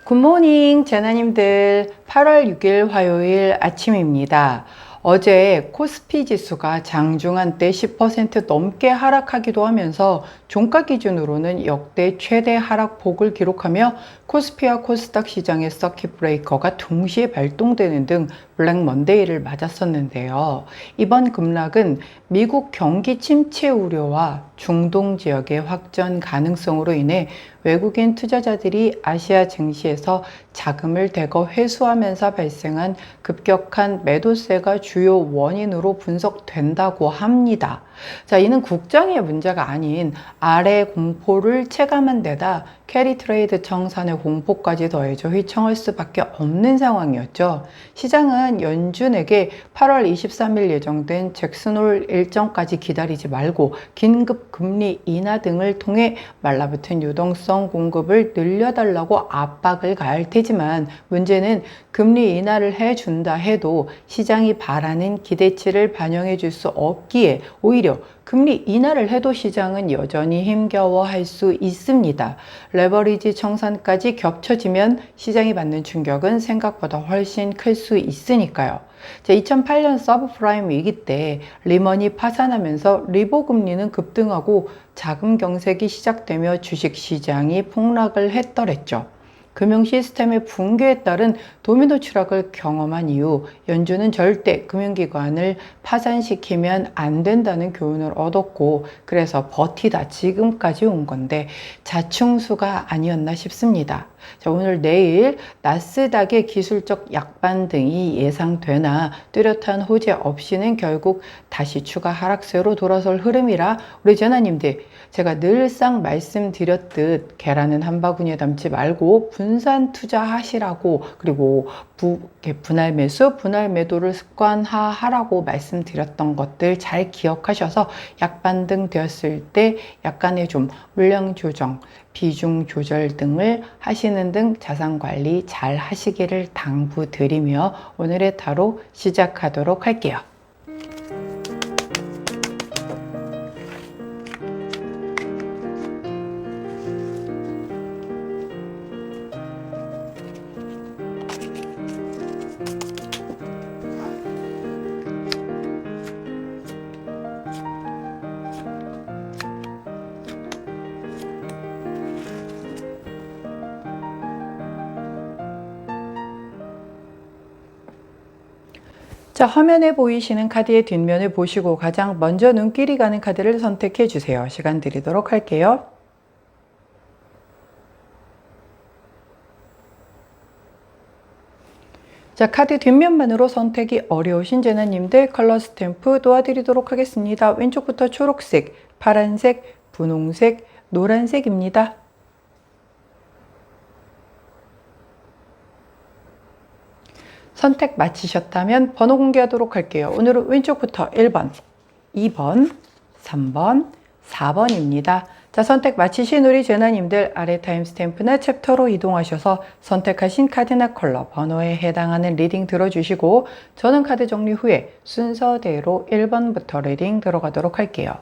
굿모닝 재나님들, 8월 6일 화요일 아침입니다. 어제 코스피 지수가 장중한 때 10% 넘게 하락하기도 하면서 종가 기준으로는 역대 최대 하락폭을 기록하며 코스피와 코스닥 시장의 서킷 브레이커가 동시에 발동되는 등 블랙 먼데이를 맞았었는데요. 이번 급락은 미국 경기 침체 우려와 중동 지역의 확전 가능성으로 인해 외국인 투자자들이 아시아 증시에서 자금을 대거 회수하면서 발생한 급격한 매도세가 주요 원인으로 분석된다고 합니다. 자, 이는 국장의 문제가 아닌 아래 공포를 체감한 데다 캐리 트레이드 청산의 공포까지 더해져 휘청할 수밖에 없는 상황이었죠. 시장은 연준에게 8월 23일 예정된 잭슨홀 일정까지 기다리지 말고 긴급 금리 인하 등을 통해 말라붙은 유동성 공급을 늘려달라고 압박을 가할 테지만 문제는 금리 인하를 해준다 해도 시장이 바라는 기대치를 반영해 줄 수 없기에 오히려 금리 인하를 해도 시장은 여전히 힘겨워할 수 있습니다. 레버리지 청산까지 겹쳐지면 시장이 받는 충격은 생각보다 훨씬 클 수 있으니까요. 2008년 서브프라임 위기 때 리먼이 파산하면서 리보 금리는 급등하고 자금 경색이 시작되며 주식시장이 폭락을 했더랬죠. 금융 시스템의 붕괴에 따른 도미노 추락을 경험한 이후 연준은 절대 금융기관을 파산시키면 안 된다는 교훈을 얻었고 그래서 버티다 지금까지 온 건데 자충수가 아니었나 싶습니다. 자, 오늘 내일 나스닥의 기술적 약반등이 예상되나 뚜렷한 호재 없이는 결국 다시 추가 하락세로 돌아설 흐름이라 우리 재나님들 제가 늘상 말씀드렸듯 계란은 한 바구니에 담지 말고 분산 투자하시라고 그리고 분할 매수, 분할 매도를 습관화하라고 말씀드렸던 것들 잘 기억하셔서 약반등 되었을 때 약간의 좀 물량 조정, 비중 조절 등을 하시는 등 자산 관리 잘 하시기를 당부드리며 오늘의 타로 시작하도록 할게요. 자, 화면에 보이시는 카드의 뒷면을 보시고 가장 먼저 눈길이 가는 카드를 선택해 주세요. 시간 드리도록 할게요. 자, 카드 뒷면만으로 선택이 어려우신 재나님들 컬러 스탬프 도와드리도록 하겠습니다. 왼쪽부터 초록색, 파란색, 분홍색, 노란색입니다. 선택 마치셨다면 번호 공개하도록 할게요. 오늘은 왼쪽부터 1번, 2번, 3번, 4번입니다. 자, 선택 마치신 우리 재나님들 아래 타임스탬프나 챕터로 이동하셔서 선택하신 카드나 컬러, 번호에 해당하는 리딩 들어주시고 저는 카드 정리 후에 순서대로 1번부터 리딩 들어가도록 할게요.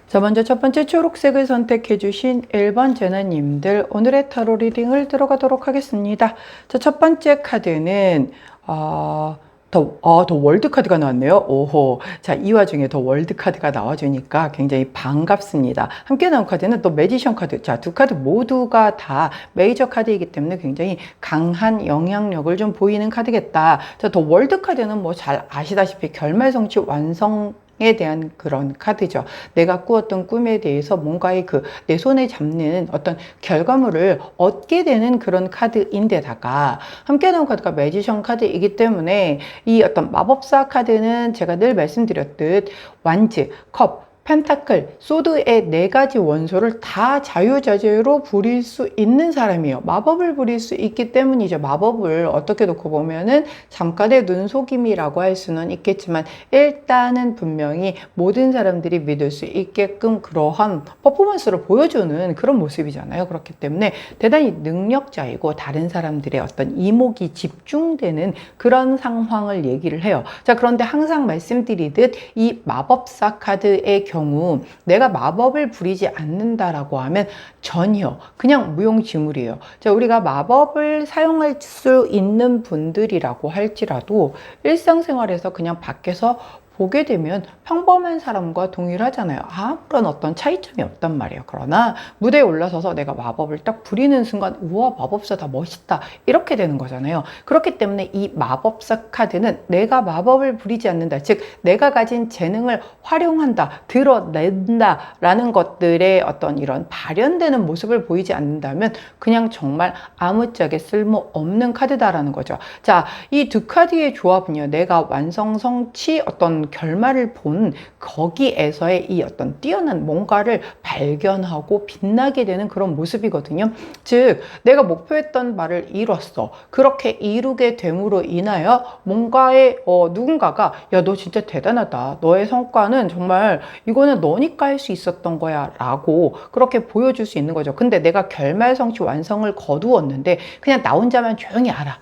자, 먼저 첫 번째 초록색을 선택해 주신 1번 재나님들 오늘의 타로 리딩을 들어가도록 하겠습니다. 자, 첫 번째 카드는 더 월드 카드가 나왔네요. 오호. 자, 이 와중에 더 월드 카드가 나와주니까 굉장히 반갑습니다. 함께 나온 카드는 또 매지션 카드. 자, 두 카드 모두가 다 메이저 카드이기 때문에 굉장히 강한 영향력을 좀 보이는 카드겠다. 자, 더 월드 카드는 뭐 잘 아시다시피 결말성취 완성 에 대한 그런 카드죠. 내가 꾸었던 꿈에 대해서 뭔가의 내 손에 잡는 어떤 결과물을 얻게 되는 그런 카드인데다가 함께 나온 카드가 매지션 카드이기 때문에 이 어떤 마법사 카드는 제가 늘 말씀드렸듯 완즈, 컵, 펜타클, 소드의 4가지 원소를 다 자유자재로 부릴 수 있는 사람이에요. 마법을 부릴 수 있기 때문이죠. 마법을 어떻게 놓고 보면은 잠깐의 눈속임이라고 할 수는 있겠지만 일단은 분명히 모든 사람들이 믿을 수 있게끔 그러한 퍼포먼스를 보여주는 그런 모습이잖아요. 그렇기 때문에 대단히 능력자이고 다른 사람들의 어떤 이목이 집중되는 그런 상황을 얘기를 해요. 자, 그런데 항상 말씀드리듯 이 마법사 카드의 경우 경우 내가 마법을 부리지 않는다라고 하면 전혀 그냥 무용지물이에요. 자, 우리가 마법을 사용할 수 있는 분들이라고 할지라도 일상생활에서 그냥 밖에서 보게 되면 평범한 사람과 동일하잖아요. 아무런 어떤 차이점이 없단 말이에요. 그러나 무대에 올라서서 내가 마법을 딱 부리는 순간 우와, 마법사다, 멋있다, 이렇게 되는 거잖아요. 그렇기 때문에 이 마법사 카드는 내가 마법을 부리지 않는다, 즉 내가 가진 재능을 활용한다, 드러낸다 라는 것들의 어떤 이런 발현되는 모습을 보이지 않는다면 그냥 정말 아무짝에 쓸모없는 카드다라는 거죠. 자, 이 두 카드의 조합은요, 내가 완성 성취 어떤 결말을 본 거기에서의 이 어떤 뛰어난 뭔가를 발견하고 빛나게 되는 그런 모습이거든요. 즉 내가 목표했던 바를 이뤘어. 그렇게 이루게 됨으로 인하여 뭔가의 누군가가 야, 너 진짜 대단하다, 너의 성과는 정말 이거는 너니까 할 수 있었던 거야 라고 그렇게 보여줄 수 있는 거죠. 근데 내가 결말 성취 완성을 거두었는데 그냥 나 혼자만 조용히 알아,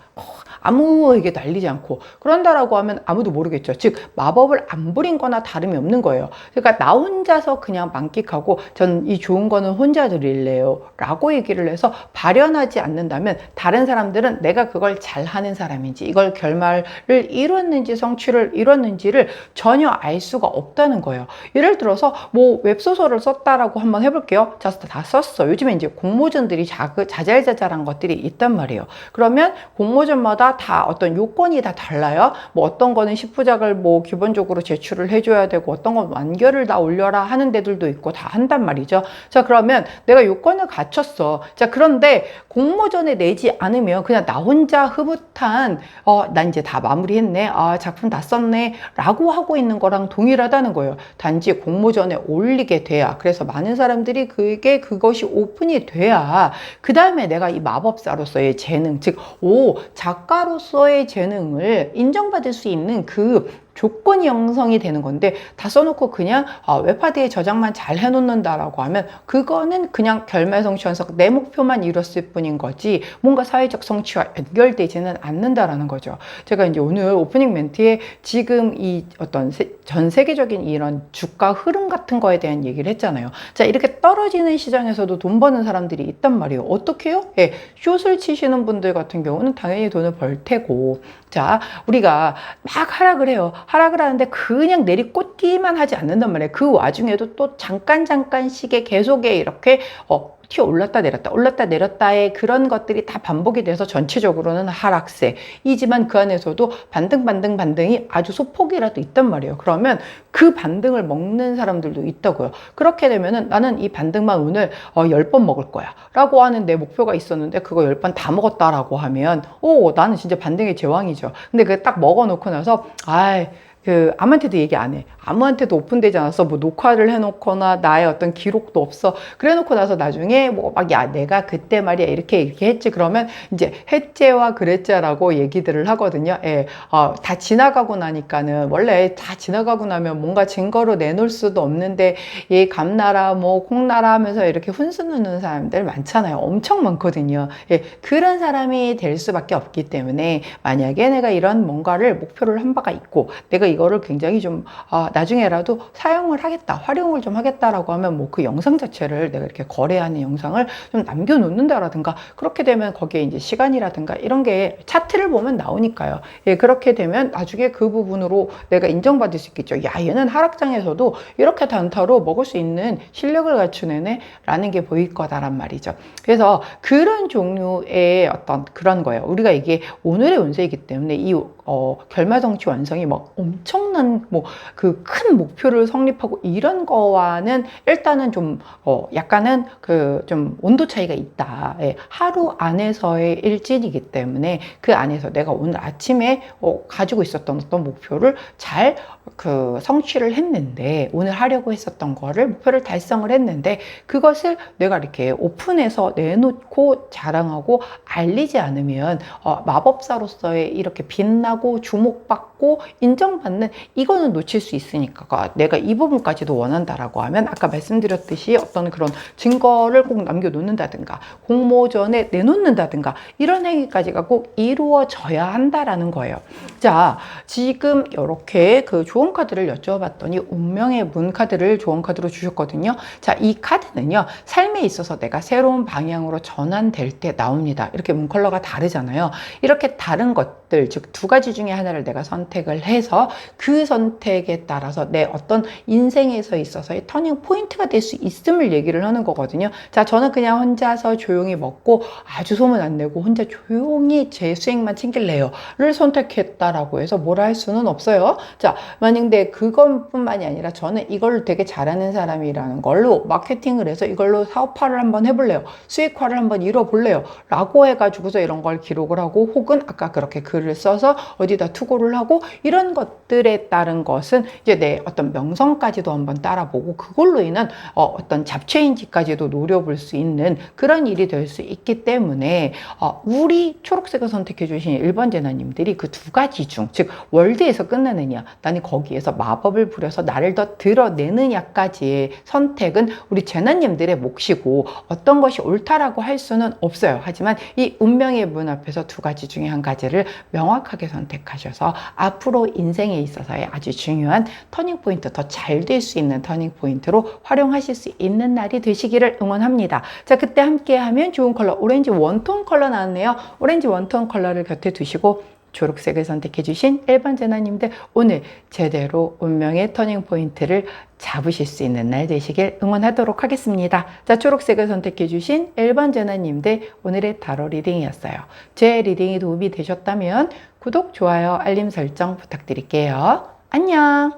아무에게도 알리지 않고 그런다라고 하면 아무도 모르겠죠. 즉 마법을 안 부린 거나 다름이 없는 거예요. 그러니까 나 혼자서 그냥 만끽하고 전 이 좋은 거는 혼자 드릴래요 라고 얘기를 해서 발현하지 않는다면 다른 사람들은 내가 그걸 잘하는 사람인지, 이걸 결말을 이뤘는지 성취를 이뤘는지를 전혀 알 수가 없다는 거예요. 예를 들어서 뭐 웹소설을 썼다라고 한번 해볼게요. 자, 다 썼어. 요즘에 이제 공모전들이 자잘자잘한 것들이 있단 말이에요. 그러면 공모전마다 다 어떤 요건이 다 달라요. 뭐 어떤 거는 10부작을 뭐 기본적으로 제출을 해줘야 되고 어떤 건 완결을 다 올려라 하는 데들도 있고 다 한단 말이죠. 자, 그러면 내가 요건을 갖췄어. 자, 그런데 공모전에 내지 않으면 그냥 나 혼자 흐뭇한 난 이제 다 마무리했네, 작품 다 썼네 라고 하고 있는 거랑 동일하다는 거예요. 단지 공모전에 올리게 돼야, 그래서 많은 사람들이 그것이 오픈이 돼야 그 다음에 내가 이 마법사로서의 재능, 즉 작가로서의 재능을 인정받을 수 있는 그 조건이 형성이 되는 건데, 다 써놓고 그냥 웹하드에 저장만 잘 해놓는다라고 하면 그거는 그냥 결말 성취 완성, 내 목표만 이뤘을 뿐인 거지 뭔가 사회적 성취와 연결되지는 않는다라는 거죠. 제가 이제 오늘 오프닝 멘트에 지금 이 어떤 전 세계적인 이런 주가 흐름 같은 거에 대한 얘기를 했잖아요. 자, 이렇게 떨어지는 시장에서도 돈 버는 사람들이 있단 말이에요. 어떻게 해요? 예, 숏을 치시는 분들 같은 경우는 당연히 돈을 벌 테고, 자, 우리가 막 하락을 해요. 하락을 하는데 그냥 내리꽂기만 하지 않는단 말이에요. 그 와중에도 또 잠깐씩의 계속에 이렇게 튀어 올랐다 내렸다의 그런 것들이 다 반복이 돼서 전체적으로는 하락세이지만 그 안에서도 반등이 아주 소폭이라도 있단 말이에요. 그러면 그 반등을 먹는 사람들도 있다고요. 그렇게 되면은 나는 이 반등만 오늘 10번 먹을 거야 라고 하는 내 목표가 있었는데 그거 10번 다 먹었다라고 하면 나는 진짜 반등의 제왕이죠. 근데 그 딱 먹어놓고 나서 아무한테도 얘기 안 해. 아무한테도 오픈되지 않았어. 뭐 녹화를 해놓거나 나의 어떤 기록도 없어. 그래 놓고 나서 나중에 내가 그때 말이야 이렇게 했지. 그러면 이제 했제와 그랬제라고 얘기들을 하거든요. 예. 다 지나가고 나니까는, 원래 다 지나가고 나면 뭔가 증거로 내놓을 수도 없는데 감나라 뭐 콩나라 하면서 이렇게 훈수 누는 사람들 많잖아요. 엄청 많거든요. 예. 그런 사람이 될 수밖에 없기 때문에 만약에 내가 이런 뭔가를 목표를 한 바가 있고 내가 이거를 굉장히 좀 나중에라도 사용을 하겠다, 활용을 좀 하겠다라고 하면 뭐 그 영상 자체를 내가 이렇게 거래하는 영상을 좀 남겨놓는다라든가, 그렇게 되면 거기에 이제 시간이라든가 이런 게 차트를 보면 나오니까요. 예, 그렇게 되면 나중에 그 부분으로 내가 인정받을 수 있겠죠. 야, 얘는 하락장에서도 이렇게 단타로 먹을 수 있는 실력을 갖춘 애네 라는 게 보일 거다란 말이죠. 그래서 그런 종류의 어떤 그런 거예요. 우리가 이게 오늘의 운세이기 때문에 이 결말 성취 완성이 막 엄청난 뭐 그 큰 목표를 성립하고 이런 거와는 일단은 좀 약간은 그 좀 온도 차이가 있다. 예, 하루 안에서의 일진이기 때문에 그 안에서 내가 오늘 아침에 가지고 있었던 어떤 목표를 잘 성취를 했는데, 오늘 하려고 했었던 거를 목표를 달성을 했는데 그것을 내가 이렇게 오픈해서 내놓고 자랑하고 알리지 않으면 마법사로서의 이렇게 빛나고 주목받고 받고 인정받는 이거는 놓칠 수 있으니까 내가 이 부분까지도 원한다라고 하면 아까 말씀드렸듯이 어떤 그런 증거를 꼭 남겨놓는다든가 공모전에 내놓는다든가 이런 행위까지가 꼭 이루어져야 한다라는 거예요. 자, 지금 이렇게 그 조언 카드를 여쭤봤더니 운명의 문 카드를 조언 카드로 주셨거든요. 자, 이 카드는요, 삶에 있어서 내가 새로운 방향으로 전환될 때 나옵니다. 이렇게 문 컬러가 다르잖아요. 이렇게 다른 것들, 즉 두 가지 중에 하나를 내가 선택을 해서 그 선택에 따라서 내 어떤 인생에서 있어서의 터닝 포인트가 될 수 있음을 얘기를 하는 거거든요. 자, 저는 그냥 혼자서 조용히 먹고 아주 소문 안 내고 혼자 조용히 제 수익만 챙길래요 를 선택했다라고 해서 뭐라 할 수는 없어요. 자, 만약에 그것뿐만이 아니라 저는 이걸 되게 잘하는 사람이라는 걸로 마케팅을 해서 이걸로 사업화를 한번 해볼래요, 수익화를 한번 이뤄볼래요 라고 해가지고서 이런 걸 기록을 하고, 혹은 아까 그렇게 글을 써서 어디다 투고를 하고, 이런 것들에 따른 것은 이제 내 어떤 명성까지도 한번 따라보고 그걸로 인한 어떤 잡체인지까지도 노려볼 수 있는 그런 일이 될 수 있기 때문에 우리 초록색을 선택해 주신 1번 제나님들이 그 두 가지 중, 즉 월드에서 끝나느냐, 나는 거기에서 마법을 부려서 나를 더 드러내느냐까지의 선택은 우리 제나님들의 몫이고 어떤 것이 옳다라고 할 수는 없어요. 하지만 이 운명의 문 앞에서 두 가지 중에 한 가지를 명확하게 선택하셔서 앞으로 인생에 있어서의 아주 중요한 터닝 포인트, 더 잘 될 수 있는 터닝 포인트로 활용하실 수 있는 날이 되시기를 응원합니다. 자, 그때 함께 하면 좋은 컬러 오렌지 원톤 컬러 나왔네요. 오렌지 원톤 컬러를 곁에 두시고 초록색을 선택해 주신 1번 제나님들, 오늘 제대로 운명의 터닝 포인트를 잡으실 수 있는 날 되시길 응원하도록 하겠습니다. 자, 초록색을 선택해 주신 1번 제나님들, 오늘의 타로 리딩이었어요. 제 리딩이 도움이 되셨다면 구독, 좋아요, 알림 설정 부탁드릴게요. 안녕.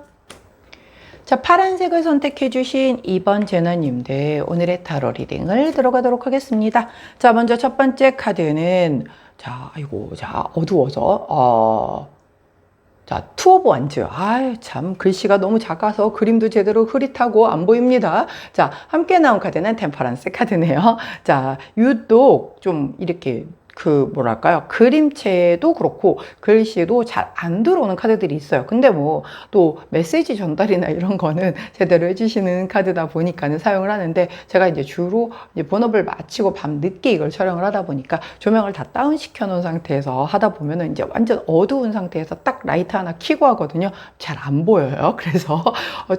자, 파란색을 선택해 주신 2번 제너님들, 오늘의 타로 리딩을 들어가도록 하겠습니다. 자, 먼저 첫 번째 카드는, 자, 아이고, 자, 어두워서, 자, 투 오브 원즈. 아유, 참, 글씨가 너무 작아서 그림도 제대로 흐릿하고 안 보입니다. 자, 함께 나온 카드는 템퍼런스 카드네요. 자, 유독 좀 이렇게 뭐랄까요, 그림체도 그렇고 글씨도 잘 안 들어오는 카드들이 있어요. 근데 뭐 또 메시지 전달이나 이런 거는 제대로 해주시는 카드다 보니까는 사용을 하는데, 제가 이제 주로 이제 본업을 마치고 밤 늦게 이걸 촬영을 하다 보니까 조명을 다 다운 시켜 놓은 상태에서 하다 보면은 이제 완전 어두운 상태에서 딱 라이트 하나 켜고 하거든요. 잘 안 보여요. 그래서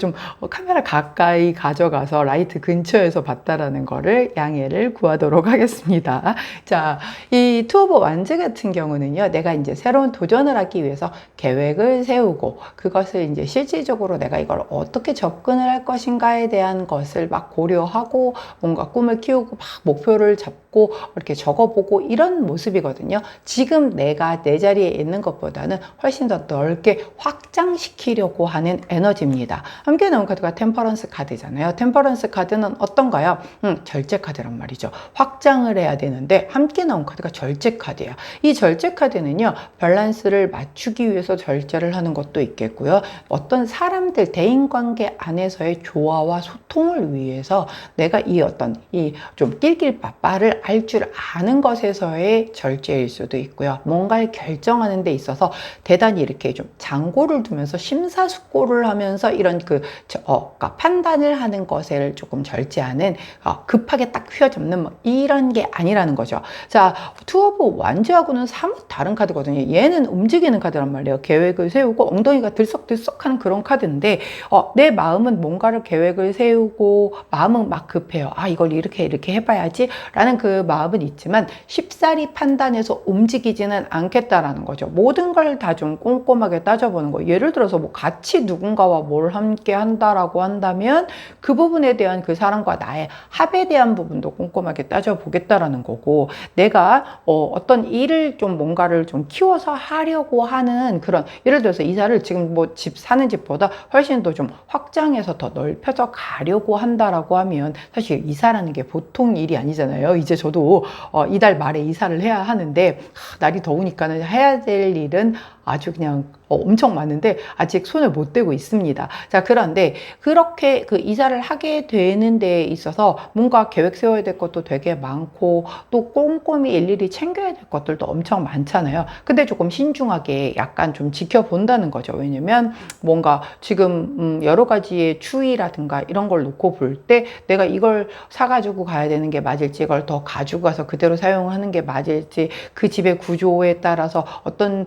좀 카메라 가까이 가져가서 라이트 근처에서 봤다라는 거를 양해를 구하도록 하겠습니다. 자, 이 투 오브 완즈 같은 경우는요, 내가 이제 새로운 도전을 하기 위해서 계획을 세우고 그것을 이제 실질적으로 내가 이걸 어떻게 접근을 할 것인가에 대한 것을 막 고려하고 뭔가 꿈을 키우고 막 목표를 잡고 이렇게 적어보고 이런 모습이거든요. 지금 내가 내 자리에 있는 것보다는 훨씬 더 넓게 확장시키려고 하는 에너지입니다. 함께 나온 카드가 템퍼런스 카드잖아요. 템퍼런스 카드는 어떤가요? 절제 카드란 말이죠. 확장을 해야 되는데 함께 나온 카드가 절제 카드예요. 이 절제 카드는요, 밸런스를 맞추기 위해서 절제를 하는 것도 있겠고요. 어떤 사람들, 대인관계 안에서의 조화와 소통을 위해서 내가 이 어떤 이 좀 낄낄빠빠를 알 줄 아는 것에서의 절제일 수도 있고요. 뭔가를 결정하는 데 있어서 대단히 이렇게 좀 장고를 두면서 심사숙고를 하면서 이런 그러니까 판단을 하는 것을 조금 절제하는, 급하게 딱 휘어잡는 뭐 이런 게 아니라는 거죠. 자, 투 오브 완즈하고는 사뭇 다른 카드거든요. 얘는 움직이는 카드란 말이에요. 계획을 세우고 엉덩이가 들썩들썩하는 그런 카드인데, 내 마음은 뭔가를 계획을 세우고 마음은 막 급해요. 이걸 이렇게 해봐야지 라는 그 마음은 있지만 쉽사리 판단해서 움직이지는 않겠다라는 거죠. 모든 걸 다 좀 꼼꼼하게 따져보는 거. 예를 들어서 뭐 같이 누군가와 뭘 함께 한다라고 한다면 그 부분에 대한 그 사람과 나의 합에 대한 부분도 꼼꼼하게 따져보겠다라는 거고, 내가 어떤 일을 좀 뭔가를 좀 키워서 하려고 하는 그런, 예를 들어서 이사를 지금 뭐 집 사는 집보다 훨씬 더 좀 확장해서 더 넓혀서 가려고 한다라고 하면 사실 이사라는 게 보통 일이 아니잖아요. 이제 저도 이달 말에 이사를 해야 하는데 날이 더우니까는 해야 될 일은 아주 그냥 엄청 많은데 아직 손을 못 대고 있습니다. 자, 그런데 그렇게 그 이사를 하게 되는 데 있어서 뭔가 계획 세워야 될 것도 되게 많고 또 꼼꼼히 일일이 챙겨야 될 것들도 엄청 많잖아요. 근데 조금 신중하게 약간 좀 지켜본다는 거죠. 왜냐면 뭔가 지금 여러 가지의 추위라든가 이런 걸 놓고 볼 때 내가 이걸 사가지고 가야 되는 게 맞을지, 이걸 더 가지고 가서 그대로 사용하는 게 맞을지, 그 집의 구조에 따라서 어떤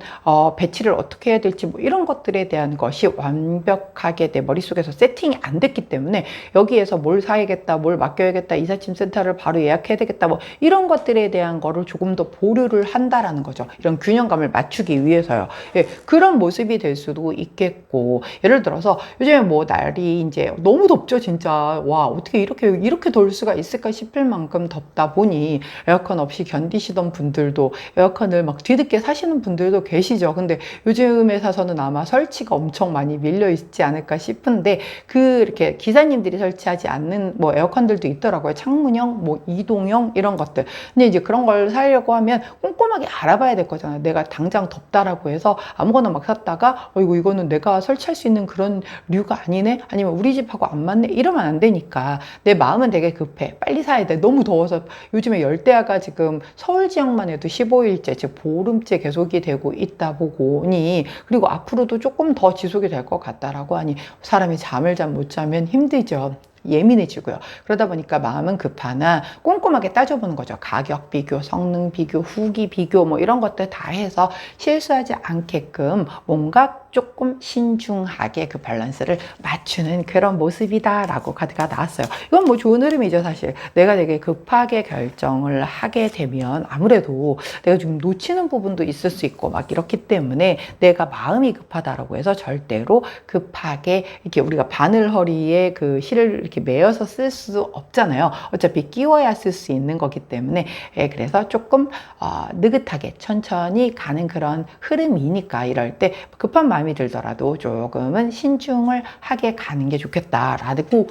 배치를 어떻게 해야 될지 뭐 이런 것들에 대한 것이 완벽하게 내 머릿속에서 세팅이 안 됐기 때문에 여기에서 뭘 사야겠다, 뭘 맡겨야겠다, 이삿짐 센터를 바로 예약해야 되겠다, 뭐 이런 것들에 대한 거를 조금 더 보류를 한다라는 거죠. 이런 균형감을 맞추기 위해서요. 예, 그런 모습이 될 수도 있겠고, 예를 들어서 요즘에 뭐 날이 이제 너무 덥죠, 진짜. 와, 어떻게 이렇게 더울 수가 있을까 싶을 만큼 덥다 보니 에어컨 없이 견디시던 분들도 에어컨을 막 뒤늦게 사시는 분들도 계시죠. 근데 요즘에 사서는 아마 설치가 엄청 많이 밀려 있지 않을까 싶은데, 이렇게 기사님들이 설치하지 않는 뭐 에어컨들도 있더라고요. 창문형, 뭐 이동형 이런 것들. 근데 이제 그런 걸 사려고 하면 꼼꼼하게 알아봐야 될 거잖아요. 내가 당장 덥다라고 해서 아무거나 막 샀다가 이거는 내가 설치할 수 있는 그런 류가 아니네? 아니면 우리 집하고 안 맞네? 이러면 안 되니까 내 마음은 되게 급해. 빨리 사야 돼. 너무 더워서 요즘에 열대야가 지금 서울 지역만 해도 15일째, 즉 보름째 계속이 되고 있다 보니, 그리고 앞으로도 조금 더 지속이 될 것 같다라고 하니 사람이 잠을 못 자면 힘들죠. 예민해지고요. 그러다 보니까 마음은 급하나 꼼꼼하게 따져보는 거죠. 가격 비교, 성능 비교, 후기 비교 뭐 이런 것들 다 해서 실수하지 않게끔 뭔가 조금 신중하게 그 밸런스를 맞추는 그런 모습이다라고 카드가 나왔어요. 이건 뭐 좋은 흐름이죠, 사실. 내가 되게 급하게 결정을 하게 되면 아무래도 내가 좀 놓치는 부분도 있을 수 있고 막 이렇기 때문에 내가 마음이 급하다라고 해서 절대로 급하게 이렇게 우리가 바늘 허리에 그 실을 이렇게 매어서 쓸 수 없잖아요. 어차피 끼워야 쓸 수 있는 거기 때문에 그래서 조금 느긋하게 천천히 가는 그런 흐름이니까 이럴 때 급한 마음이 들더라도 조금은 신중을 하게 가는 게 좋겠다라고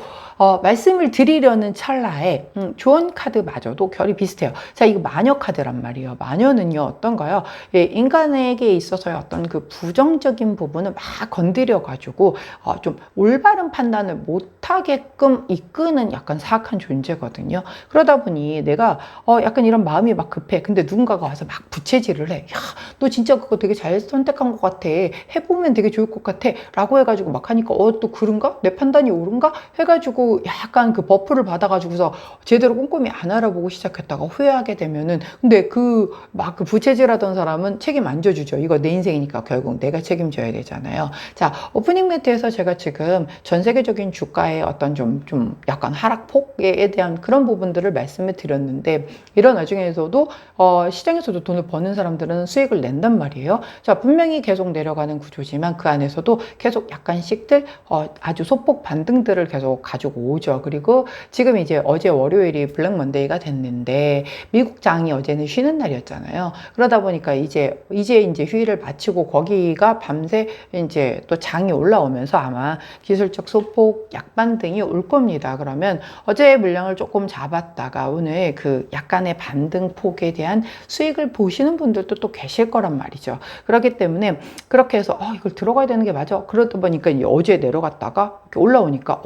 말씀을 드리려는 찰나에 좋은 카드마저도 결이 비슷해요. 자, 이거 마녀 카드란 말이에요. 마녀는요 어떤가요? 예, 인간에게 있어서의 어떤 그 부정적인 부분을 막 건드려 가지고 좀 올바른 판단을 못하게끔 이끄는 약간 사악한 존재거든요. 그러다 보니 내가 약간 이런 마음이 막 급해. 근데 누군가가 와서 막 부채질을 해. 야, 너 진짜 그거 되게 잘 선택한 것 같아. 해보면 되게 좋을 것 같아. 라고 해가지고 막 하니까 또 그런가? 내 판단이 옳은가? 해가지고 약간 그 버프를 받아가지고서 제대로 꼼꼼히 안 알아보고 시작했다가 후회하게 되면은, 근데 그 부채질하던 사람은 책임 안 져주죠. 이거 내 인생이니까 결국 내가 책임져야 되잖아요. 자, 오프닝 멘트에서 제가 지금 전 세계적인 주가의 어떤 좀 약간 하락폭에 대한 그런 부분들을 말씀을 드렸는데, 이런 와중에서도 시장에서도 돈을 버는 사람들은 수익을 낸단 말이에요. 자, 분명히 계속 내려가는 구조지만 그 안에서도 계속 약간씩들 아주 소폭 반등들을 계속 가지고 오죠. 그리고 지금 이제 어제 월요일이 블랙 먼데이가 됐는데 미국 장이 어제는 쉬는 날이었잖아요. 그러다 보니까 이제 휴일을 마치고 거기가 밤새 이제 또 장이 올라오면서 아마 기술적 소폭 약반등이 올 겁니다. 그러면 어제의 물량을 조금 잡았다가 오늘 그 약간의 반등 폭에 대한 수익을 보시는 분들도 또 계실 거란 말이죠. 그렇기 때문에 그렇게 해서 이걸 들어가야 되는 게 맞아. 그러다 보니까 이제 어제 내려갔다가 이렇게 올라오니까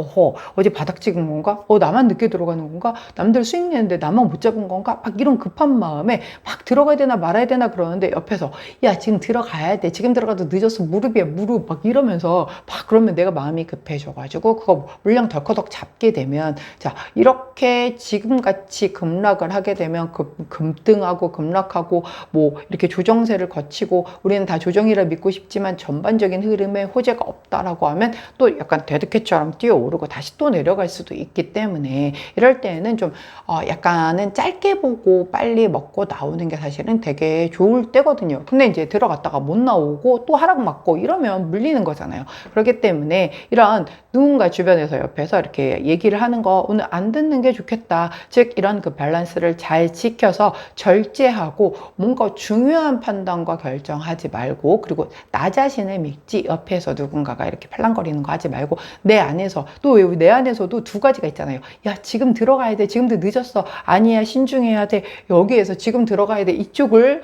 어제 바닥 찍은 건가? 나만 늦게 들어가는 건가? 남들 수익 내는데 나만 못 잡은 건가? 막 이런 급한 마음에 막 들어가야 되나 말아야 되나 그러는데 옆에서 야, 지금 들어가야 돼. 지금 들어가도 늦어서 무릎이야, 무릎. 막 이러면서 막 그러면 내가 마음이 급해져가지고 그거 물량 덜커덕 잡게 되면, 자, 이렇게 지금같이 급락을 하게 되면 급등하고 급락하고 뭐 이렇게 조정세를 거치고 우리는 다 조정이라 믿고 싶지만 전반적인 흐름에 호재가 없다라고 하면 또 약간 데드캣처럼 뛰어오르고 다시 또 내려갈 수도 있기 때문에 이럴 때는 좀 약간은 짧게 보고 빨리 먹고 나오는 게 사실은 되게 좋을 때거든요. 근데 이제 들어갔다가 못 나오고 또 하락 맞고 이러면 물리는 거잖아요. 그렇기 때문에 이런 누군가 주변에서 옆에서 이렇게 이렇게 얘기를 하는 거 오늘 안 듣는 게 좋겠다. 즉 이런 그 밸런스를 잘 지켜서 절제하고 뭔가 중요한 판단과 결정하지 말고, 그리고 나 자신을 믿지 옆에서 누군가가 이렇게 팔랑거리는 거 하지 말고 내 안에서, 또 내 안에서도 두 가지가 있잖아요. 야, 지금 들어가야 돼. 지금도 늦었어. 아니야, 신중해야 돼. 여기에서 지금 들어가야 돼. 이쪽을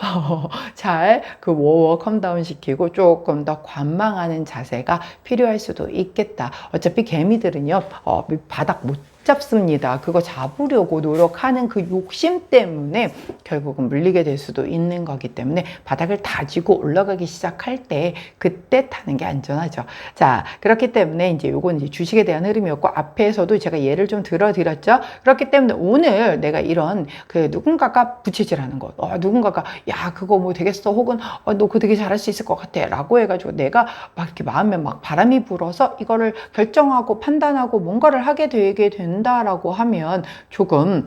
잘 그 워워 컴다운 시키고 조금 더 관망하는 자세가 필요할 수도 있겠다. 어차피 개미들은요, 바닥 못 잡습니다. 그거 잡으려고 노력하는 그 욕심 때문에 결국은 물리게 될 수도 있는 거기 때문에 바닥을 다지고 올라가기 시작할 때 그때 타는 게 안전하죠. 자, 그렇기 때문에 이제 요건 이제 주식에 대한 흐름이었고, 앞에서도 제가 예를 좀 들어드렸죠. 그렇기 때문에 오늘 내가 이런 그 누군가가 부채질하는 것, 누군가가 야 그거 뭐 되겠어, 혹은 너 그거 되게 잘할 수 있을 것 같아 라고 해가지고 내가 막 이렇게 마음에 막 바람이 불어서 이거를 결정하고 판단하고 뭔가를 하게 되게 된다라고 하면 조금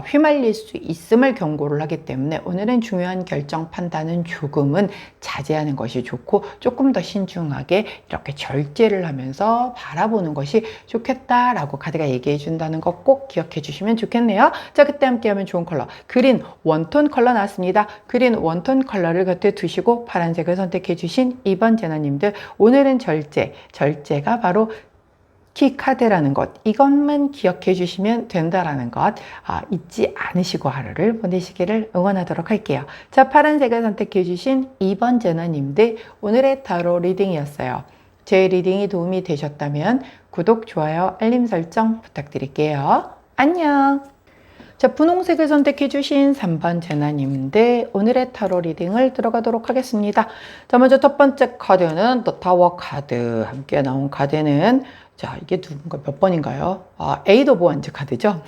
휘말릴 수 있음을 경고를 하기 때문에 오늘은 중요한 결정 판단은 조금은 자제하는 것이 좋고, 조금 더 신중하게 이렇게 절제를 하면서 바라보는 것이 좋겠다라고 카드가 얘기해 준다는 거 꼭 기억해 주시면 좋겠네요. 자, 그때 함께 하면 좋은 컬러 그린 원톤 컬러 나왔습니다. 그린 원톤 컬러를 곁에 두시고 파란색을 선택해 주신 2번 제너님들, 오늘은 절제가 바로 키카드라는 것, 이것만 기억해 주시면 된다라는 것 잊지 않으시고 하루를 보내시기를 응원하도록 할게요. 자, 파란색을 선택해 주신 2번 제너님들, 오늘의 타로 리딩이었어요. 제 리딩이 도움이 되셨다면 구독, 좋아요, 알림 설정 부탁드릴게요. 안녕. 자, 분홍색을 선택해 주신 3번 제나님들, 오늘의 타로 리딩을 들어가도록 하겠습니다. 자, 먼저 첫 번째 카드는 더 타워 카드. 함께 나온 카드는, 자, 이게 누군가 몇 번인가요? 에이드 오브 원즈 카드죠.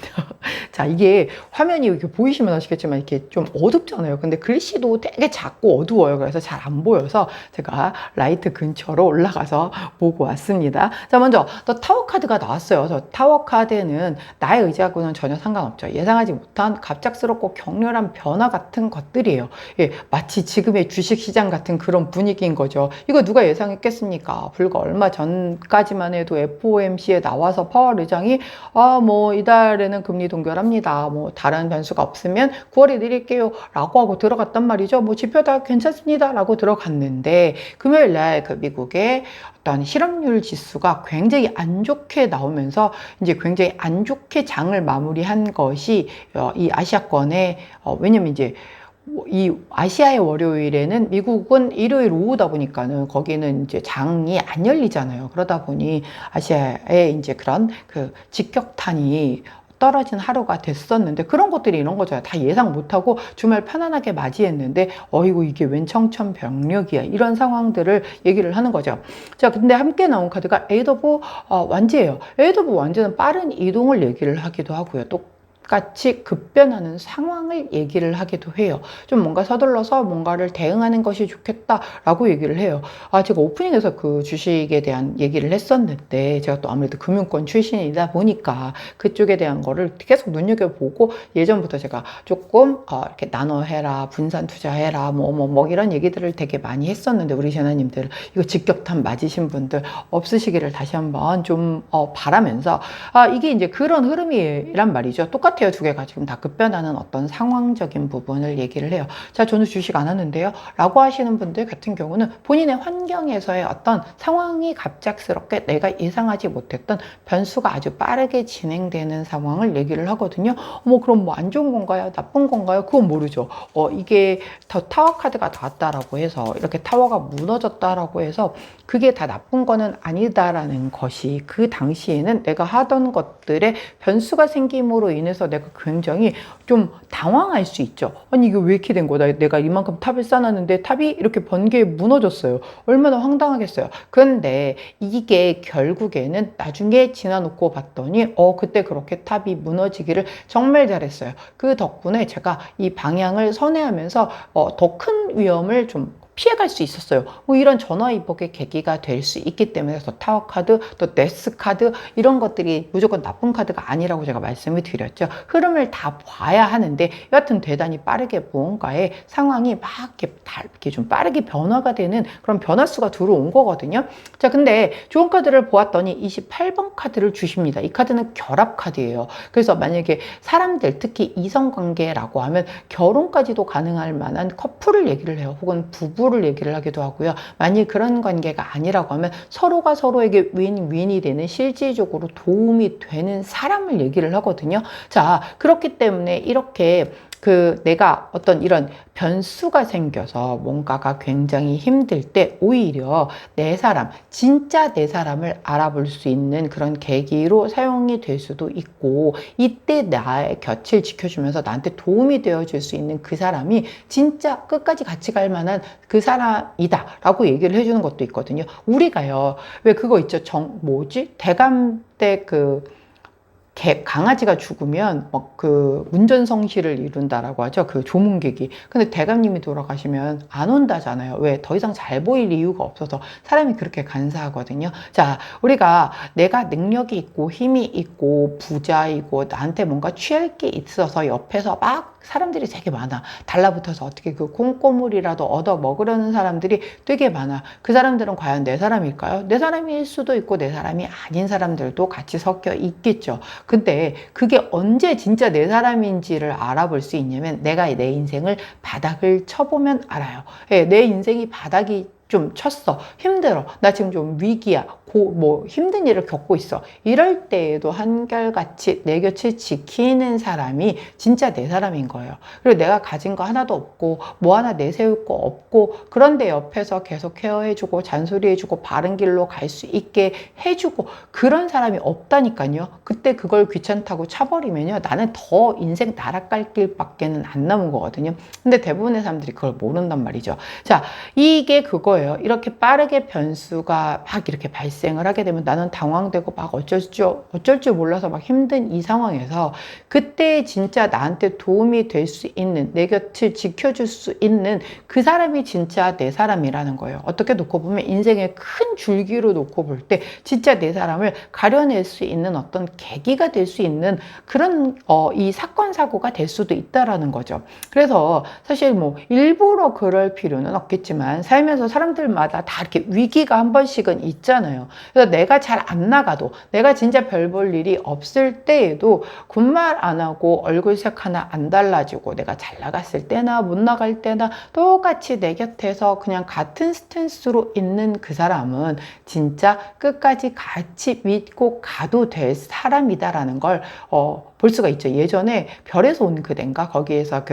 자, 이게 화면이 이렇게 보이시면 아시겠지만 이렇게 좀 어둡잖아요. 근데 글씨도 되게 작고 어두워요. 그래서 잘 안 보여서 제가 라이트 근처로 올라가서 보고 왔습니다. 자, 먼저 더 타워 카드가 나왔어요. 저 타워 카드는 나의 의지하고는 전혀 상관없죠. 예상하지 못한 갑작스럽고 격렬한 변화 같은 것들이에요. 예, 마치 지금의 주식시장 같은 그런 분위기인 거죠. 이거 누가 예상했겠습니까? 불과 얼마 전까지만 해도 FOMC에 나와서 파월 의장이 뭐 이달에는 금리 동결합니다. 뭐 다른 변수가 없으면 9월에 드릴게요 라고 하고 들어갔단 말이죠. 뭐 지표 다 괜찮습니다 라고 들어갔는데, 금요일 날 그 미국의 어떤 실업률 지수가 굉장히 안 좋게 나오면서 이제 굉장히 안 좋게 장을 마무리한 것이 이 아시아권의 왜냐면 이제 이 아시아의 월요일에는 미국은 일요일 오후다 보니까는 거기는 이제 장이 안 열리잖아요. 그러다 보니 아시아의 이제 그런 그 직격탄이 떨어진 하루가 됐었는데, 그런 것들이 이런 거죠. 다 예상 못하고 주말 편안하게 맞이했는데 어이구 이게 웬 청천벽력이야, 이런 상황들을 얘기를 하는 거죠. 자, 근데 함께 나온 카드가 에이드 오브 완즈예요. 에이드 오브 완즈는 빠른 이동을 얘기를 하기도 하고요. 똑같이 급변하는 상황을 얘기를 하기도 해요. 좀 뭔가 서둘러서 뭔가를 대응하는 것이 좋겠다라고 얘기를 해요. 제가 오프닝에서 그 주식에 대한 얘기를 했었는데, 제가 또 아무래도 금융권 출신이다 보니까 그쪽에 대한 거를 계속 눈여겨보고, 예전부터 제가 조금 이렇게 나눠 해라, 분산 투자해라, 뭐 이런 얘기들을 되게 많이 했었는데, 우리 제나님들 이거 직격탄 맞으신 분들 없으시기를 다시 한번 좀 바라면서, 이게 이제 그런 흐름이란 말이죠. 똑같아요. 두 개가 지금 다 급변하는 어떤 상황적인 부분을 얘기를 해요. 자, 저는 주식 안 하는데요 라고 하시는 분들 같은 경우는 본인의 환경에서의 어떤 상황이 갑작스럽게 내가 예상하지 못했던 변수가 아주 빠르게 진행되는 상황을 얘기를 하거든요. 그럼 뭐 안 좋은 건가요? 나쁜 건가요? 그건 모르죠. 이게 더 타워 카드가 나왔다라고 해서 이렇게 타워가 무너졌다라고 해서 그게 다 나쁜 거는 아니다라는 것이, 그 당시에는 내가 하던 것들에 변수가 생김으로 인해서 내가 굉장히 좀 당황할 수 있죠. 아니 이게 왜 이렇게 된 거다. 내가 이만큼 탑을 쌓았는데 탑이 이렇게 번개에 무너졌어요. 얼마나 황당하겠어요. 근데 이게 결국에는 나중에 지나놓고 봤더니 그때 그렇게 탑이 무너지기를 정말 잘했어요. 그 덕분에 제가 이 방향을 선회하면서 더 큰 위험을 좀 피해갈 수 있었어요. 뭐 이런 전화위복의 계기가 될 수 있기 때문에 또 타워카드, 또 데스카드 이런 것들이 무조건 나쁜 카드가 아니라고 제가 말씀을 드렸죠. 흐름을 다 봐야 하는데 여하튼 대단히 빠르게 무언가의 상황이 막 이렇게 좀 빠르게 변화가 되는 그런 변화수가 들어온 거거든요. 자, 근데 좋은 카드를 보았더니 28번 카드를 주십니다. 이 카드는 결합 카드예요. 그래서 만약에 사람들, 특히 이성관계라고 하면 결혼까지도 가능할 만한 커플을 얘기를 해요. 혹은 부부를 얘기를 하기도 하고요. 만약 그런 관계가 아니라고 하면 서로가 서로에게 윈윈이 되는 실질적으로 도움이 되는 사람을 얘기를 하거든요. 자, 그렇기 때문에 이렇게 내가 어떤 이런 변수가 생겨서 뭔가가 굉장히 힘들 때 오히려 내 사람, 진짜 내 사람을 알아볼 수 있는 그런 계기로 사용이 될 수도 있고, 이때 나의 곁을 지켜주면서 나한테 도움이 되어줄 수 있는 그 사람이 진짜 끝까지 같이 갈 만한 그 사람이다 라고 얘기를 해주는 것도 있거든요. 우리가요, 왜 그거 있죠? 대감 때 강아지가 죽으면 운전성시를 이룬다라고 하죠. 그 조문객이. 근데 대감님이 돌아가시면 안 온다잖아요. 왜? 더 이상 잘 보일 이유가 없어서 사람이 그렇게 간사하거든요. 자, 우리가 내가 능력이 있고 힘이 있고 부자이고 나한테 뭔가 취할 게 있어서 옆에서 막 사람들이 되게 많아. 달라붙어서 어떻게 그 콩고물이라도 얻어 먹으려는 사람들이 되게 많아. 그 사람들은 과연 내 사람일까요? 내 사람일 수도 있고 내 사람이 아닌 사람들도 같이 섞여 있겠죠. 근데 그게 언제 진짜 내 사람인지를 알아볼 수 있냐면 내가 내 인생을 바닥을 쳐보면 알아요. 예, 내 인생이 바닥이 좀 쳤어. 힘들어. 나 지금 좀 위기야. 힘든 일을 겪고 있어. 이럴 때에도 한결같이 내 곁을 지키는 사람이 진짜 내 사람인 거예요. 그리고 내가 가진 거 하나도 없고, 뭐 하나 내세울 거 없고, 그런데 옆에서 계속 케어해주고, 잔소리해주고, 바른 길로 갈 수 있게 해주고, 그런 사람이 없다니까요. 그때 그걸 귀찮다고 차버리면요. 나는 더 인생 나락갈 길밖에는 안 남은 거거든요. 근데 대부분의 사람들이 그걸 모른단 말이죠. 자, 이게 그거예요. 이렇게 빠르게 변수가 막 이렇게 발생을 하게 되면 나는 당황되고 막 어쩔 줄 몰라서 막 힘든 이 상황에서 그때 진짜 나한테 도움이 될 수 있는, 내 곁을 지켜줄 수 있는 그 사람이 진짜 내 사람이라는 거예요. 어떻게 놓고 보면 인생의 큰 줄기로 놓고 볼 때 진짜 내 사람을 가려낼 수 있는 어떤 계기가 될 수 있는 그런 이 사건 사고가 될 수도 있다라는 거죠. 그래서 사실 뭐 일부러 그럴 필요는 없겠지만 살면서 사람들마다 다 이렇게 위기가 한 번씩은 있잖아요. 그래서 내가 잘 안 나가도, 내가 진짜 별 볼 일이 없을 때에도 군말 안 하고 얼굴색 하나 안 달라지고 내가 잘 나갔을 때나 못 나갈 때나 똑같이 내 곁에서 그냥 같은 스탠스로 있는 그 사람은 진짜 끝까지 같이 믿고 가도 될 사람이다라는 걸 볼 수가 있죠. 예전에 별에서 온 그댄가 거기에서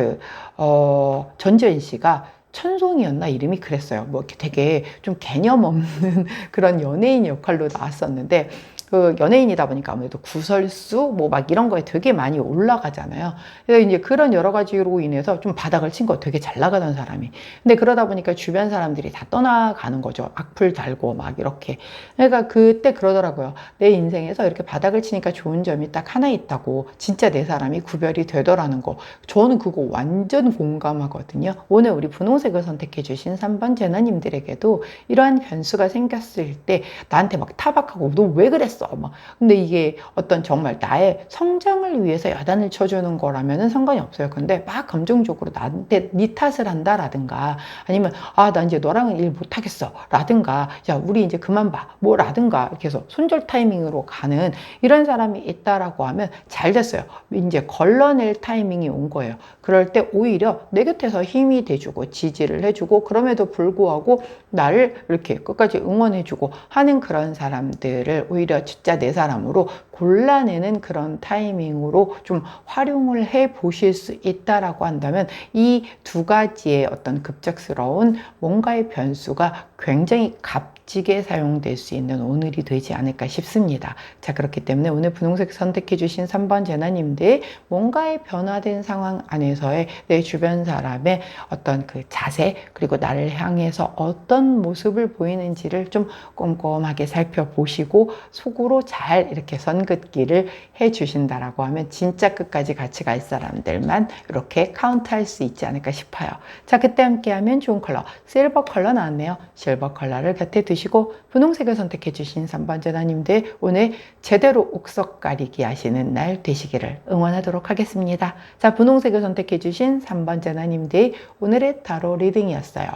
전지현 씨가 천송이었나 이름이 그랬어요. 뭐 이렇게 되게 좀 개념 없는 그런 연예인 역할로 나왔었는데 그 연예인이다 보니까 아무래도 구설수 뭐 막 이런 거에 되게 많이 올라가잖아요. 그래서 이제 그런 여러 가지로 인해서 좀 바닥을 친 거, 되게 잘 나가던 사람이. 근데 그러다 보니까 주변 사람들이 다 떠나가는 거죠. 악플 달고 막 이렇게. 그러니까 그때 그러더라고요. 내 인생에서 이렇게 바닥을 치니까 좋은 점이 딱 하나 있다고. 진짜 내 사람이 구별이 되더라는 거. 저는 그거 완전 공감하거든요. 오늘 우리 분홍색을 선택해 주신 3번 제나님들에게도 이러한 변수가 생겼을 때 나한테 막 타박하고 너 왜 그랬어? 막. 근데 이게 어떤 정말 나의 성장을 위해서 야단을 쳐주는 거라면은 상관이 없어요. 근데 막 감정적으로 나한테 네 탓을 한다라든가 아니면 나 이제 너랑은 일 못하겠어 라든가 야 우리 이제 그만 봐 뭐 라든가 이렇게 해서 손절 타이밍으로 가는 이런 사람이 있다라고 하면 잘 됐어요. 이제 걸러낼 타이밍이 온 거예요. 그럴 때 오히려 내 곁에서 힘이 돼주고 지지를 해주고 그럼에도 불구하고 나를 이렇게 끝까지 응원해주고 하는 그런 사람들을 오히려 진짜 내 사람으로 골라내는 그런 타이밍으로 좀 활용을 해 보실 수 있다라고 한다면 이 두 가지의 어떤 급작스러운 뭔가의 변수가 굉장히 멋지게 사용될 수 있는 오늘이 되지 않을까 싶습니다. 자, 그렇기 때문에 오늘 분홍색 선택해 주신 3번 제나님들, 뭔가의 변화된 상황 안에서의 내 주변 사람의 어떤 그 자세, 그리고 나를 향해서 어떤 모습을 보이는지를 좀 꼼꼼하게 살펴보시고 속으로 잘 이렇게 선긋기를 해 주신다라고 하면 진짜 끝까지 같이 갈 사람들만 이렇게 카운트할 수 있지 않을까 싶어요. 자, 그때 함께하면 좋은 컬러 실버 컬러 나왔네요. 실버 컬러를 곁에 두시고 분홍색을 선택해 주신 3번 제나님들, 오늘 제대로 옥석 가리기 하시는 날 되시기를 응원하도록 하겠습니다. 자, 분홍색을 선택해 주신 3번 제나님들, 오늘의 타로 리딩이었어요.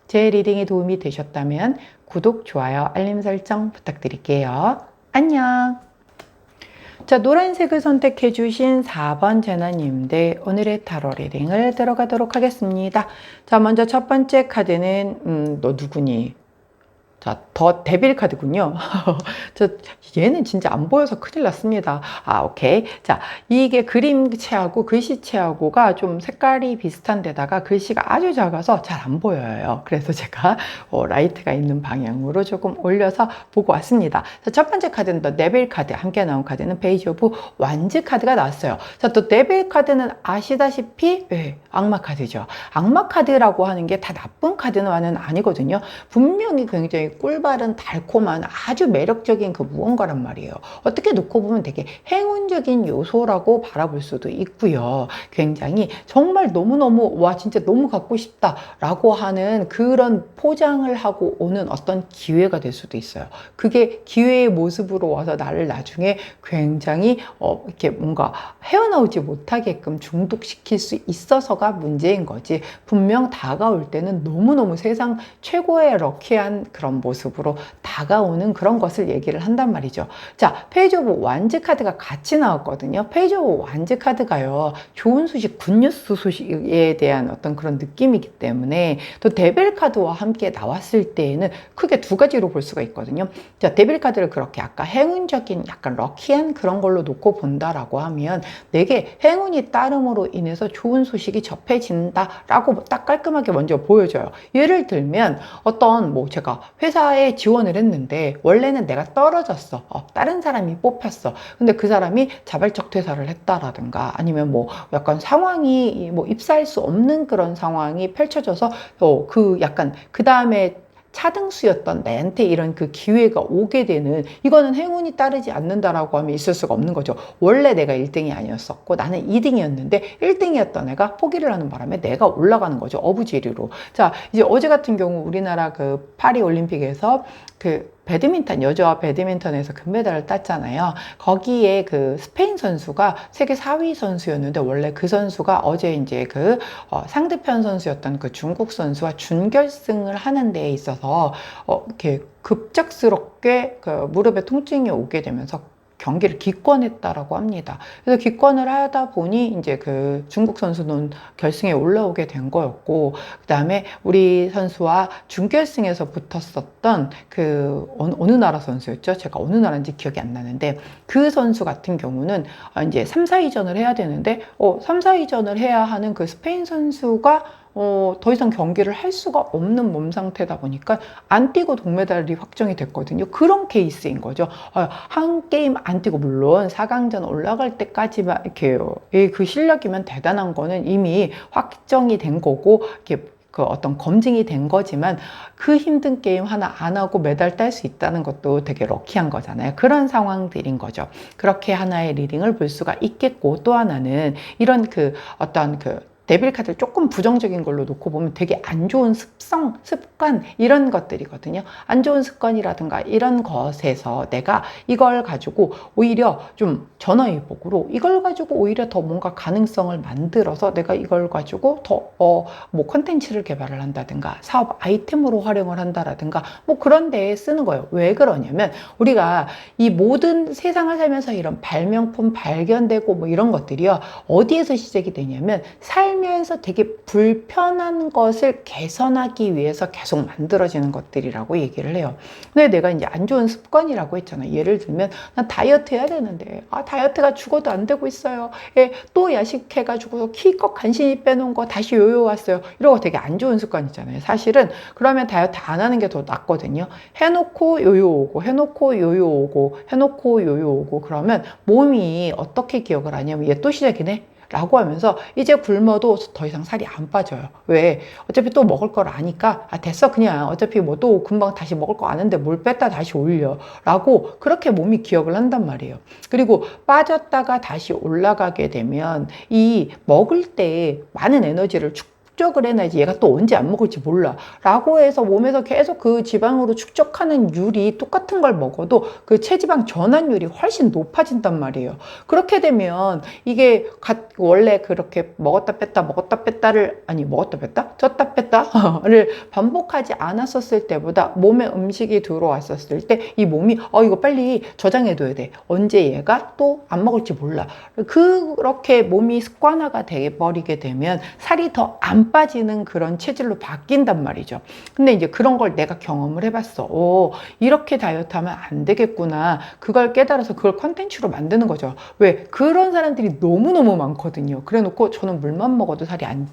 제 리딩에 도움이 되셨다면 구독, 좋아요, 알림 설정 부탁드릴게요. 안녕. 자, 노란색을 선택해 주신 4번 제나님들, 오늘의 타로 리딩을 들어가도록 하겠습니다. 자, 먼저 첫 번째 카드는 너 누구니? 자, 더 데빌 카드군요. 얘는 진짜 안 보여서 큰일 났습니다. 오케이. 자, 이게 그림체하고 글씨체하고가 좀 색깔이 비슷한 데다가 글씨가 아주 작아서 잘 안 보여요. 그래서 제가 라이트가 있는 방향으로 조금 올려서 보고 왔습니다. 자, 첫 번째 카드는 더 데빌 카드, 함께 나온 카드는 페이지 오브 완즈 카드가 나왔어요. 자, 또 데빌 카드는 아시다시피 악마 카드죠. 악마 카드라고 하는 게 다 나쁜 카드는 아니거든요. 분명히 굉장히 꿀바른 달콤한 아주 매력적인 그 무언가란 말이에요. 어떻게 놓고 보면 되게 행운적인 요소라고 바라볼 수도 있고요. 굉장히 정말 너무너무 와 진짜 너무 갖고 싶다 라고 하는 그런 포장을 하고 오는 어떤 기회가 될 수도 있어요. 그게 기회의 모습으로 와서 나를 나중에 굉장히 이렇게 뭔가 헤어나오지 못하게끔 중독시킬 수 있어서가 문제인 거지, 분명 다가올 때는 너무너무 세상 최고의 럭키한 그런 모습으로 다가오는 그런 것을 얘기를 한단 말이죠. 자, 페이지 오브 완즈 카드가 같이 나왔거든요. 페이지 오브 완즈 카드가요, 좋은 소식, 굿뉴스 소식에 대한 어떤 그런 느낌이기 때문에 또 데빌 카드와 함께 나왔을 때에는 크게 두 가지로 볼 수가 있거든요. 자, 데빌 카드를 그렇게 아까 행운적인 약간 럭키한 그런 걸로 놓고 본다라고 하면 내게 행운이 따름으로 인해서 좋은 소식이 접해진다라고 딱 깔끔하게 먼저 보여줘요. 예를 들면 어떤 제가 회사에 지원을 했는데 원래는 내가 떨어졌어. 다른 사람이 뽑혔어. 근데 그 사람이 자발적 퇴사를 했다라든가 아니면 약간 상황이 입사할 수 없는 그런 상황이 펼쳐져서 그 약간 그 다음에 차등수였던 나한테 이런 그 기회가 오게 되는, 이거는 행운이 따르지 않는다라고 하면 있을 수가 없는 거죠. 원래 내가 1등이 아니었었고 나는 2등이었는데 1등이었던 애가 포기를 하는 바람에 내가 올라가는 거죠. 어부지리로. 자, 이제 어제 같은 경우 우리나라 그 파리 올림픽에서 그 배드민턴, 여자 배드민턴에서 금메달을 땄잖아요. 거기에 그 스페인 선수가 세계 4위 선수였는데 원래 그 선수가 어제 이제 그 상대편 선수였던 그 중국 선수와 준결승을 하는 데에 있어서 이렇게 급작스럽게 그 무릎에 통증이 오게 되면서 경기를 기권했다라고 합니다. 그래서 기권을 하다 보니 이제 그 중국 선수는 결승에 올라오게 된 거였고, 그 다음에 우리 선수와 준결승에서 붙었었던 그 어느 나라 선수였죠? 제가 어느 나라인지 기억이 안 나는데 그 선수 같은 경우는 이제 3, 4위전을 해야 되는데 3, 4위전을 해야 하는 그 스페인 선수가 더 이상 경기를 할 수가 없는 몸 상태다 보니까 안 뛰고 동메달이 확정이 됐거든요. 그런 케이스인 거죠. 한 게임 안 뛰고, 물론 4강전 올라갈 때까지만 이렇게 그 실력이면 대단한 거는 이미 확정이 된 거고 이렇게 그 어떤 검증이 된 거지만 그 힘든 게임 하나 안 하고 메달 딸 수 있다는 것도 되게 럭키한 거잖아요. 그런 상황들인 거죠. 그렇게 하나의 리딩을 볼 수가 있겠고, 또 하나는 이런 그 어떤 그 데빌 카드를 조금 부정적인 걸로 놓고 보면 되게 안 좋은 습관 이런 것들이거든요. 안 좋은 습관이라든가 이런 것에서 내가 이걸 가지고 오히려 좀 전화위복으로 이걸 가지고 오히려 더 뭔가 가능성을 만들어서 내가 이걸 가지고 더 컨텐츠를 개발을 한다든가 사업 아이템으로 활용을 한다라든가 그런 데에 쓰는 거예요. 왜 그러냐면 우리가 이 모든 세상을 살면서 이런 발명품 발견되고 이런 것들이요, 어디에서 시작이 되냐면 삶 살면서 되게 불편한 것을 개선하기 위해서 계속 만들어지는 것들이라고 얘기를 해요. 근데 내가 이제 안 좋은 습관이라고 했잖아. 예를 들면 난 다이어트 해야 되는데 다이어트가 죽어도 안 되고 있어요. 예, 또 야식해가지고 키껏 간신히 빼놓은 거 다시 요요 왔어요. 이런 거 되게 안 좋은 습관이잖아요. 사실은 그러면 다이어트 안 하는 게 더 낫거든요. 해놓고 요요 오고 해놓고 요요 오고 해놓고 요요 오고 그러면 몸이 어떻게 기억을 하냐면 얘 또 시작이네 라고 하면서 이제 굶어도 더 이상 살이 안 빠져요. 왜? 어차피 또 먹을 걸 아니까 됐어 그냥 어차피 뭐 또 금방 다시 먹을 거 아는데 뭘 뺐다 다시 올려 라고 그렇게 몸이 기억을 한단 말이에요. 그리고 빠졌다가 다시 올라가게 되면 이 먹을 때 많은 에너지를 축적을 해놔야지 얘가 또 언제 안 먹을지 몰라 라고 해서 몸에서 계속 그 지방으로 축적하는 율이 똑같은 걸 먹어도 그 체지방 전환율이 훨씬 높아진단 말이에요. 그렇게 되면 이게 원래 그렇게 먹었다 뺐다를 먹었다 뺐다 쪘다 뺐다를 반복하지 않았었을 때보다 몸에 음식이 들어왔었을 때 이 몸이 이거 빨리 저장해둬야 돼. 언제 얘가 또 안 먹을지 몰라. 그렇게 몸이 습관화가 돼버리게 되면 살이 더 안 빠지는 그런 체질로 바뀐단 말이죠. 근데 이제 그런 걸 내가 경험을 해봤어. 이렇게 다이어트 하면 안 되겠구나. 그걸 깨달아서 그걸 컨텐츠로 만드는 거죠. 왜? 그런 사람들이 너무너무 많거든요. 그래 놓고 저는 물만 먹어도 살이 안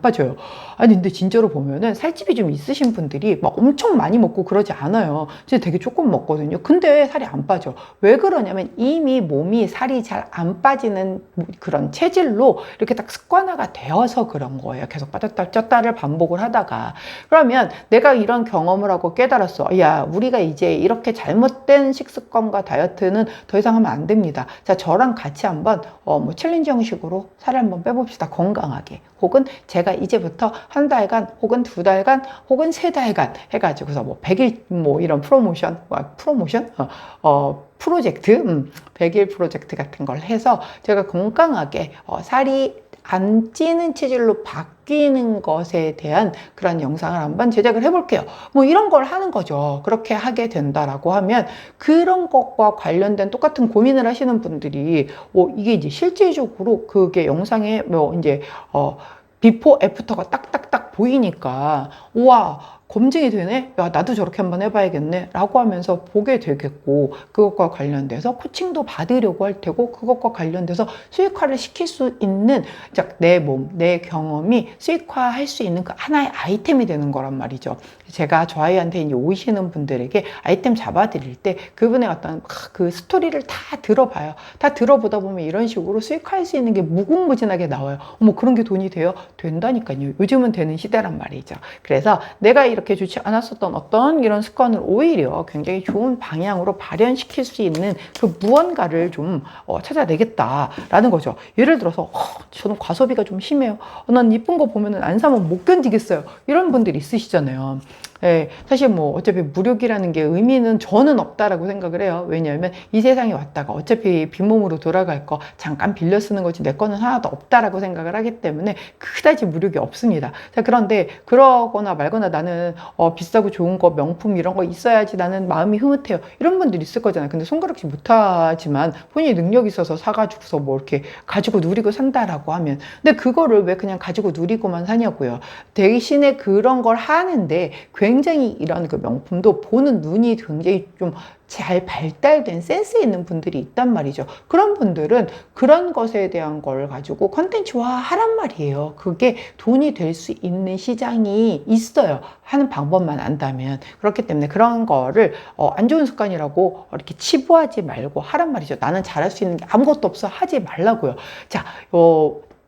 빠져요. 아니, 근데 진짜로 보면은 살집이 좀 있으신 분들이 막 엄청 많이 먹고 그러지 않아요. 진짜 되게 조금 먹거든요. 근데 살이 안 빠져. 왜 그러냐면 이미 몸이 살이 잘 안 빠지는 그런 체질로 이렇게 딱 습관화가 되어서 그런 거예요. 계속 빠졌다 쪘다를 반복을 하다가. 그러면 내가 이런 경험을 하고 깨달았어. 야, 우리가 이제 이렇게 잘못된 식습관과 다이어트는 더 이상 하면 안 됩니다. 자, 저랑 같이 한번 뭐 챌린지 형식으로 살을 한번 빼봅시다. 건강하게. 혹은 제가 이제부터 한 달간 혹은 두 달간 혹은 세 달간 해가지고서 뭐 100일 뭐 이런 프로젝트 100일 프로젝트 같은 걸 해서 제가 건강하게 살이 안 찌는 체질로 바뀌는 것에 대한 그런 영상을 한번 제작을 해볼게요. 뭐 이런 걸 하는 거죠. 그렇게 하게 된다라고 하면 그런 것과 관련된 똑같은 고민을 하시는 분들이 이게 이제 실질적으로 그게 영상에 뭐 이제 비포 애프터가 딱딱딱 보이니까 우와 검증이 되네? 야, 나도 저렇게 한번 해봐야겠네? 라고 하면서 보게 되겠고, 그것과 관련돼서 코칭도 받으려고 할 테고, 그것과 관련돼서 수익화를 시킬 수 있는, 내 몸, 내 경험이 수익화할 수 있는 그 하나의 아이템이 되는 거란 말이죠. 제가 저희한테 이제 오시는 분들에게 아이템 잡아드릴 때 그분의 어떤 그 스토리를 다 들어봐요. 다 들어보다 보면 이런 식으로 수익화할 수 있는 게 무궁무진하게 나와요. 그런 게 돈이 돼요? 된다니까요. 요즘은 되는 시대란 말이죠. 그래서 내가 이렇게 좋지 않았었던 어떤 이런 습관을 오히려 굉장히 좋은 방향으로 발현시킬 수 있는 그 무언가를 좀 찾아내겠다라는 거죠. 예를 들어서 저는 과소비가 좀 심해요. 난 이쁜 거 보면은 안 사면 못 견디겠어요. 이런 분들 있으시잖아요. 예, 사실 뭐 어차피 무력이라는 게 의미는 저는 없다라고 생각을 해요. 왜냐하면 이 세상에 왔다가 어차피 빈몸으로 돌아갈 거 잠깐 빌려 쓰는 거지 내 거는 하나도 없다라고 생각을 하기 때문에 그다지 무력이 없습니다. 자, 그런데 그러거나 말거나 나는 비싸고 좋은 거 명품 이런 거 있어야지 나는 마음이 흐뭇해요. 이런 분들이 있을 거잖아요. 근데 손가락질 못하지만 본인이 능력이 있어서 사가지고서 뭐 이렇게 가지고 누리고 산다라고 하면 근데 그거를 왜 그냥 가지고 누리고만 사냐고요. 대신에 그런 걸 하는데 굉장히 이런 그 명품도 보는 눈이 굉장히 좀 잘 발달된 센스 있는 분들이 있단 말이죠. 그런 분들은 그런 것에 대한 걸 가지고 컨텐츠화 하란 말이에요. 그게 돈이 될 수 있는 시장이 있어요. 하는 방법만 안다면. 그렇기 때문에 그런 거를 안 좋은 습관이라고 이렇게 치부하지 말고 하란 말이죠. 나는 잘할 수 있는 게 아무것도 없어 하지 말라고요. 자,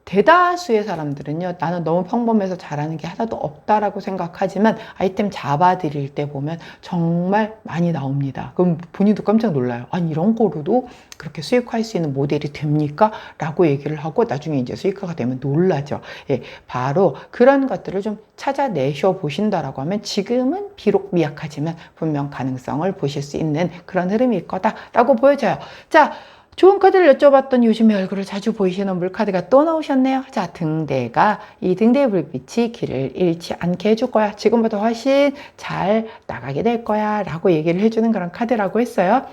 대다수의 사람들은요, 나는 너무 평범해서 잘하는 게 하나도 없다라고 생각하지만 아이템 잡아드릴 때 보면 정말 많이 나옵니다. 그럼 본인도 깜짝 놀라요. 아니, 이런 거로도 그렇게 수익화할 수 있는 모델이 됩니까? 라고 얘기를 하고 나중에 이제 수익화가 되면 놀라죠. 예, 바로 그런 것들을 좀 찾아내셔 보신다라고 하면 지금은 비록 미약하지만 분명 가능성을 보실 수 있는 그런 흐름일 거다라고 보여져요. 자, 좋은 카드를 여쭤봤더니 요즘에 얼굴을 자주 보이시는 물카드가 또 나오셨네요. 자, 등대가 이 등대의 불빛이 길을 잃지 않게 해줄 거야. 지금보다 훨씬 잘 나가게 될 거야 라고 얘기를 해주는 그런 카드라고 했어요.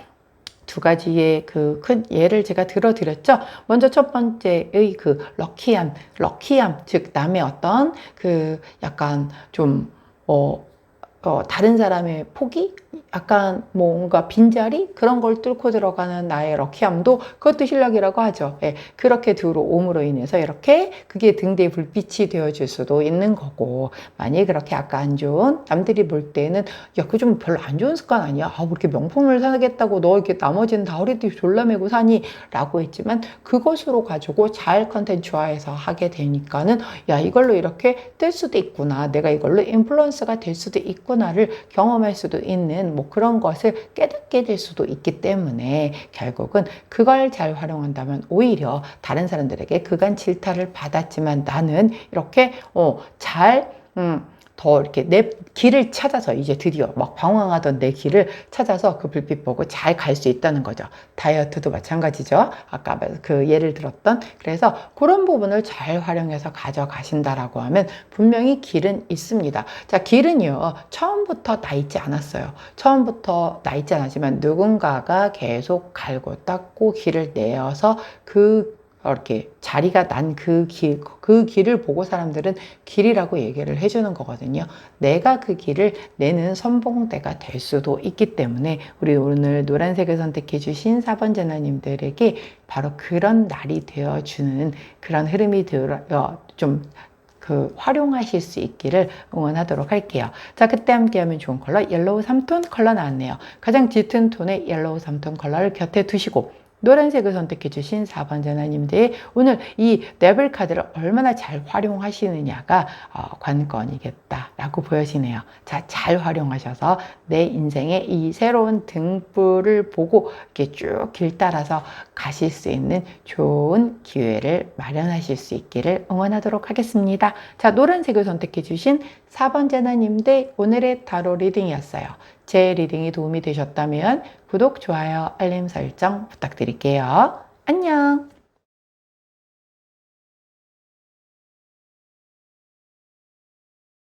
두 가지의 그 큰 예를 제가 들어드렸죠. 먼저 첫 번째의 그 럭키함, 즉 남의 어떤 그 약간 좀 다른 사람의 포기? 약간 뭔가 빈자리? 그런 걸 뚫고 들어가는 나의 럭키함도 그것도 실력이라고 하죠. 예, 그렇게 들어옴으로 인해서 이렇게 그게 등 뒤에 불빛이 되어줄 수도 있는 거고, 만약에 그렇게 아까 안 좋은, 남들이 볼 때는 야, 그거 좀 별로 안 좋은 습관 아니야? 아, 뭐 이렇게 명품을 사겠다고 너 이렇게 나머지는 다 허리띠 졸라매고 사니? 라고 했지만 그것으로 가지고 잘 컨텐츠화해서 하게 되니까는 야, 이걸로 이렇게 뜰 수도 있구나. 내가 이걸로 인플루언서가 될 수도 있구나를 경험할 수도 있는 뭐 그런 것을 깨닫게 될 수도 있기 때문에 결국은 그걸 잘 활용한다면 오히려 다른 사람들에게 그간 질타를 받았지만 나는 이렇게 더 이렇게 내 길을 찾아서 이제 드디어 막 방황하던 내 길을 찾아서 그 불빛 보고 잘 갈 수 있다는 거죠. 다이어트도 마찬가지죠. 아까 그 예를 들었던. 그래서 그런 부분을 잘 활용해서 가져가신다라고 하면 분명히 길은 있습니다. 자, 길은요, 처음부터 나 있지 않았어요. 처음부터 나 있지 않았지만 누군가가 계속 갈고 닦고 길을 내어서 이렇게 자리가 난 그 길을 보고 사람들은 길이라고 얘기를 해주는 거거든요. 내가 그 길을 내는 선봉대가 될 수도 있기 때문에 우리 오늘 노란색을 선택해 주신 4번 제나님들에게 바로 그런 날이 되어주는 그런 흐름이 활용하실 수 있기를 응원하도록 할게요. 자, 그때 함께하면 좋은 컬러 옐로우 3톤 컬러 나왔네요. 가장 짙은 톤의 옐로우 3톤 컬러를 곁에 두시고 노란색을 선택해 주신 4번 전화님들 오늘 이 레벨 카드를 얼마나 잘 활용하시느냐가 관건이겠다라고 보여지네요. 자, 잘 활용하셔서 내 인생의 이 새로운 등불을 보고 이렇게 쭉 길 따라서 가실 수 있는 좋은 기회를 마련하실 수 있기를 응원하도록 하겠습니다. 자, 노란색을 선택해 주신 4번 전화님들 오늘의 타로 리딩이었어요. 제 리딩이 도움이 되셨다면 구독, 좋아요, 알림 설정 부탁드릴게요. 안녕!